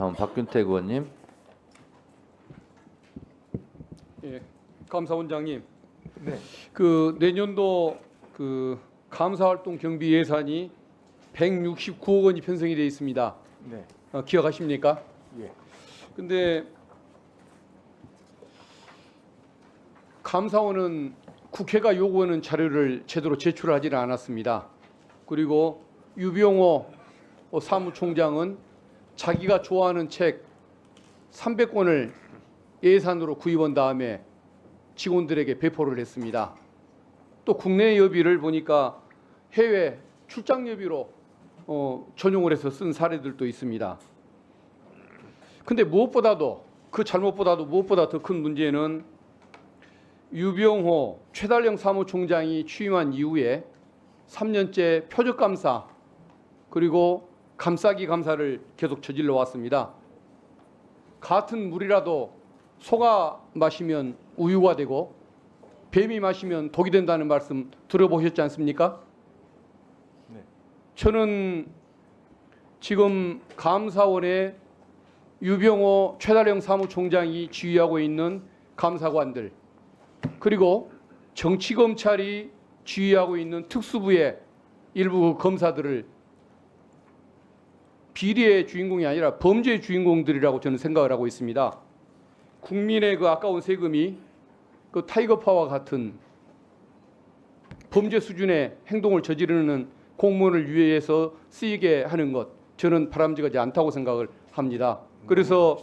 다음 박균택 의원님. 예, 감사원장님. 네. 그 내년도 그 감사활동 경비 예산이 169억 원이 편성이 되어 있습니다. 네. 기억하십니까? 예. 근데 감사원은 국회가 요구하는 자료를 제대로 제출하지는 않았습니다. 그리고 유병호 사무총장은 자기가 좋아하는 책 300권을 예산으로 구입한 다음에 직원들에게 배포를 했습니다. 또 국내 여비를 보니까 해외 출장 여비로 전용을 해서 쓴 사례들도 있습니다. 근데 무엇보다도 그 잘못보다도 무엇보다 더 큰 문제는 유병호 최달령 사무총장이 취임한 이후에 3년째 표적감사 그리고 감싸기 감사를 계속 저질러 왔습니다. 같은 물이라도 소가 마시면 우유가 되고 뱀이 마시면 독이 된다는 말씀 들어보셨지 않습니까? 네. 저는 지금 감사원에 유병호 최달령 사무총장이 지휘하고 있는 감사관들 그리고 정치검찰이 지휘하고 있는 특수부의 일부 검사들을 비리의 주인공이 아니라 범죄의 주인공들이라고 저는 생각을 하고 있습니다. 국민의 그 아까운 세금이 그 타이거파와 같은 범죄 수준의 행동을 저지르는 공무원을 위해서 쓰이게 하는 것 저는 바람직하지 않다고 생각을 합니다. 그래서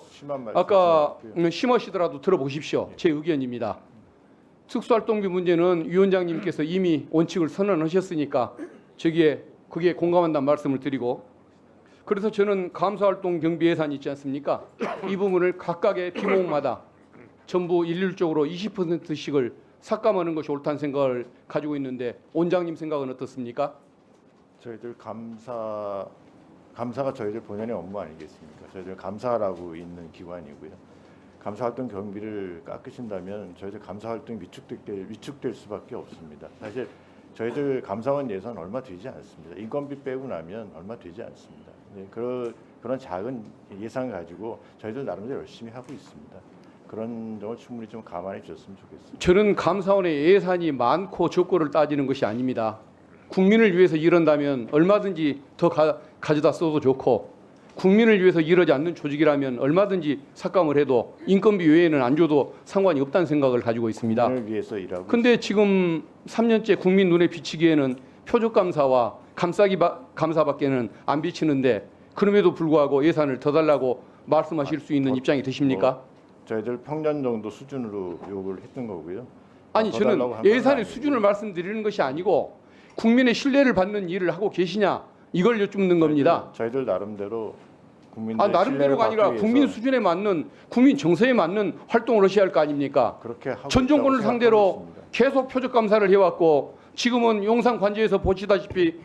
아까 심하시더라도 들어보십시오. 제 의견입니다. 특수활동비 문제는 위원장님께서 이미 원칙을 선언하셨으니까 저기에 그게 공감한다는 말씀을 드리고 그래서 저는 감사활동 경비 예산이 있지 않습니까? 이 부분을 각각의 비목마다 전부 일률적으로 20%씩을 삭감하는 것이 옳다는 생각을 가지고 있는데 원장님 생각은 어떻습니까? 저희들 감사가 저희들 본연의 업무 아니겠습니까? 저희들 감사라고 있는 기관이고요. 감사활동 경비를 깎으신다면 저희들 감사활동이 위축될 수밖에 없습니다. 사실 저희들 감사원 예산 얼마 되지 않습니다. 인건비 빼고 나면 얼마 되지 않습니다. 네, 그런 작은 예산 가지고 저희들 나름대로 열심히 하고 있습니다. 그런 점을 충분히 좀 감안해 주셨으면 좋겠습니다. 저는 감사원의 예산이 많고 적고를 따지는 것이 아닙니다. 국민을 위해서 이런다면 얼마든지 더 가져다 써도 좋고 국민을 위해서 이러지 않는 조직이라면 얼마든지 삭감을 해도 인건비 외에는 안 줘도 상관이 없다는 생각을 가지고 있습니다. 국민을 위해서 일하고 근데 지금 3년째 국민 눈에 비치기에는 표적감사와 감싸기 감사밖에는 안 비치는데 그럼에도 불구하고 예산을 더 달라고 말씀하실 수 있는 입장이 되십니까? 저희들 평년 정도 수준으로 요구를 했던 거고요. 아니 더 저는 달라고 한 예산의 건 수준을 말씀드리는 것이 아니고 국민의 신뢰를 받는 일을 하고 계시냐 이걸 여쭙는 겁니다. 저희들 나름대로 국민들의 나름대로가 아니라 신뢰를 국민 받기 수준에 맞는 국민 정서에 맞는 활동을 하셔야 할 거 아닙니까? 그렇게 하고 전 정권을 있다고 상대로 생각하고 있습니다. 계속 표적 감사를 해왔고 지금은 용산 관제에서 보시다시피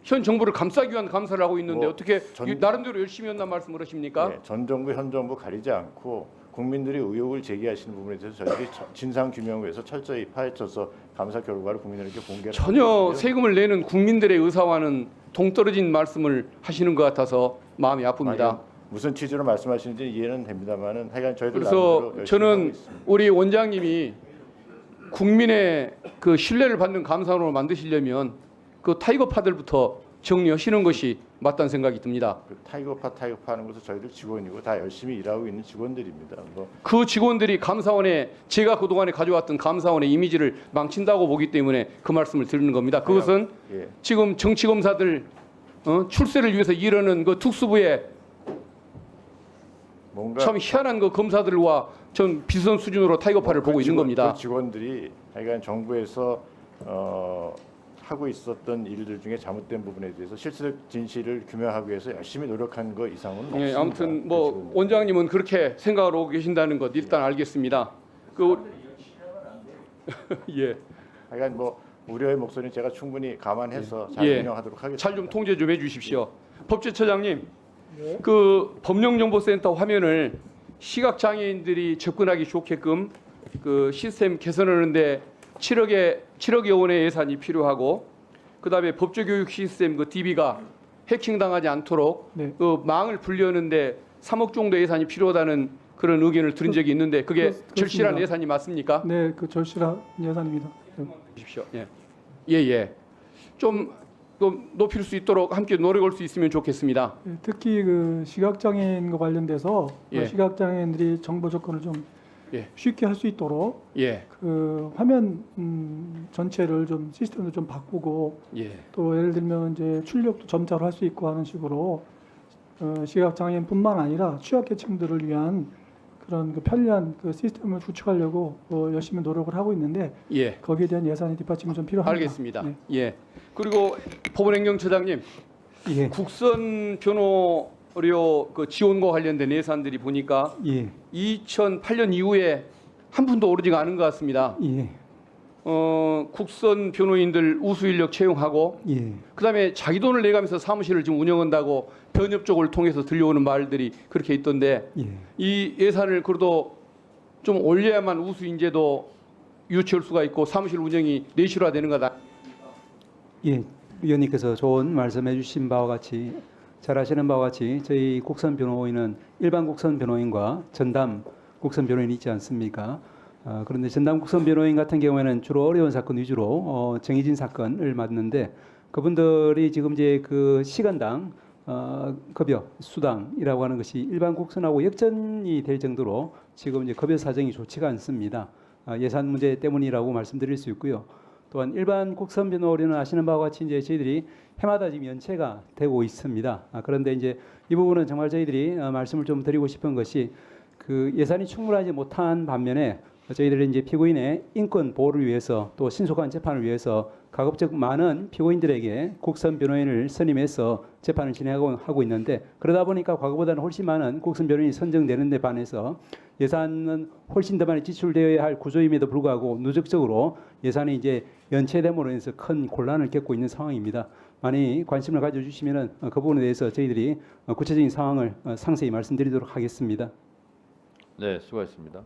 현 정부를 감싸기 위한 감사를 하고 있는데 뭐 어떻게 나름대로 열심히 한다는 말씀을 하십니까? 네, 전 정부 현 정부 가리지 않고 국민들이 의혹을 제기하시는 부분에 대해서 저희들이 진상 규명을 위해서 철저히 파헤쳐서 감사 결과를 국민들에게 공개를 전혀 하고 있고요. 세금을 내는 국민들의 의사와는 동떨어진 말씀을 하시는 것 같아서 마음이 아픕니다. 아니, 무슨 취지로 말씀하시는지 이해는 됩니다만은 하여간 저희들 그래서 나름대로 열심히 하고 저는 있습니다. 우리 원장님이 국민의 그 신뢰를 받는 감사원을 만드시려면 그 타이거파들부터 정리하시는 것이 맞다는 생각이 듭니다. 그 타이거파 하는 것은 저희들 직원이고 다 열심히 일하고 있는 직원들입니다. 그 직원들이 감사원에 제가 그동안에 가져왔던 감사원의 이미지를 망친다고 보기 때문에 그 말씀을 드리는 겁니다. 그것은 예. 지금 정치검사들 출세를 위해서 이러는 그 특수부의 뭔가 참 희한한 그 검사들과 전 비슷한 수준으로 타이거파를 보고 있는 겁니다. 그 직원들이 하여간 정부에서 하고 있었던 일들 중에 잘못된 부분에 대해서 실체적 진실을 규명하기 위해서 열심히 노력한 것 이상은 없습니다. 예, 아무튼 뭐 원장님은 그렇게 생각하고 계신다는 것 일단 알겠습니다. 예, 하여간 뭐 우려의 목소리는 제가 충분히 감안해서 잘 예. 운영하도록 하겠습니다. 잘 좀 통제 좀 해주십시오. 법제처장님, 그 법령정보센터 화면을 시각 장애인들이 접근하기 좋게끔 그 시스템 개선하는데 7억여 원의 예산이 필요하고 그다음에 법조교육 시스템 그 DB가 해킹당하지 않도록 네. 그 망을 분리하는데 3억 정도 예산이 필요하다는 그런 의견을 들은 적이 있는데 그게 절실한 예산이 맞습니까? 네, 그 절실한 예산입니다. 네. 주십시오. 예, 예. 좀 높일 수 있도록 함께 노력할 수 있으면 좋겠습니다. 네, 특히 그 시각장애인과 관련돼서 예. 시각장애인들이 정보 접근을 좀 예. 쉽게 할 수 있도록 예, 그 화면 전체를 좀 시스템을 좀 바꾸고 예, 또 예를 들면 이제 출력도 점자로 할 수 있고 하는 식으로 시각장애인뿐만 아니라 취약계층들을 위한 그런 그 편리한 그 시스템을 구축하려고 열심히 노력을 하고 있는데 예. 거기에 대한 예산이 뒷받침이 좀 필요합니다. 알겠습니다. 네. 예. 그리고 법원행정처장님, 예. 국선 변호료 그 지원과 관련된 예산들이 보니까 예. 2008년 이후에 한 푼도 오르지가 않은 것 같습니다. 예. 국선 변호인들 우수 인력 채용하고 예. 그다음에 자기 돈을 내가면서 사무실을 지금 운영한다고 변협 쪽을 통해서 들려오는 말들이 그렇게 있던데 예. 이 예산을 그래도 좀 올려야만 우수 인재도 유치할 수가 있고 사무실 운영이 내실화되는 거다. 예, 위원님께서 좋은 말씀해 주신 바와 같이 잘 아시는 바와 같이 저희 국선 변호인은 일반 국선 변호인과 전담 국선 변호인이 있지 않습니까? 그런데 전담 국선 변호인 같은 경우에는 주로 어려운 사건 위주로 정해진 사건을 맡는데 그분들이 지금 이제 그 시간당 급여 수당이라고 하는 것이 일반 국선하고 역전이 될 정도로 지금 이제 급여 사정이 좋지가 않습니다. 예산 문제 때문이라고 말씀드릴 수 있고요. 또한 일반 국선 변호인은 아시는 바와 같이 이제 저희들이 해마다 지금 연체가 되고 있습니다. 그런데 이제 이 부분은 정말 저희들이 말씀을 좀 드리고 싶은 것이 그 예산이 충분하지 못한 반면에 저희들이 이제 피고인의 인권 보호를 위해서 또 신속한 재판을 위해서 가급적 많은 피고인들에게 국선 변호인을 선임해서 재판을 진행하고 있는데 그러다 보니까 과거보다는 훨씬 많은 국선 변호인이 선정되는 데 반해서 예산은 훨씬 더 많이 지출되어야 할 구조임에도 불구하고 누적적으로 예산이 이제 연체됨으로 인해서 큰 곤란을 겪고 있는 상황입니다. 많이 관심을 가져주시면은 그 부분에 대해서 저희들이 구체적인 상황을 상세히 말씀드리도록 하겠습니다. 네, 수고하셨습니다.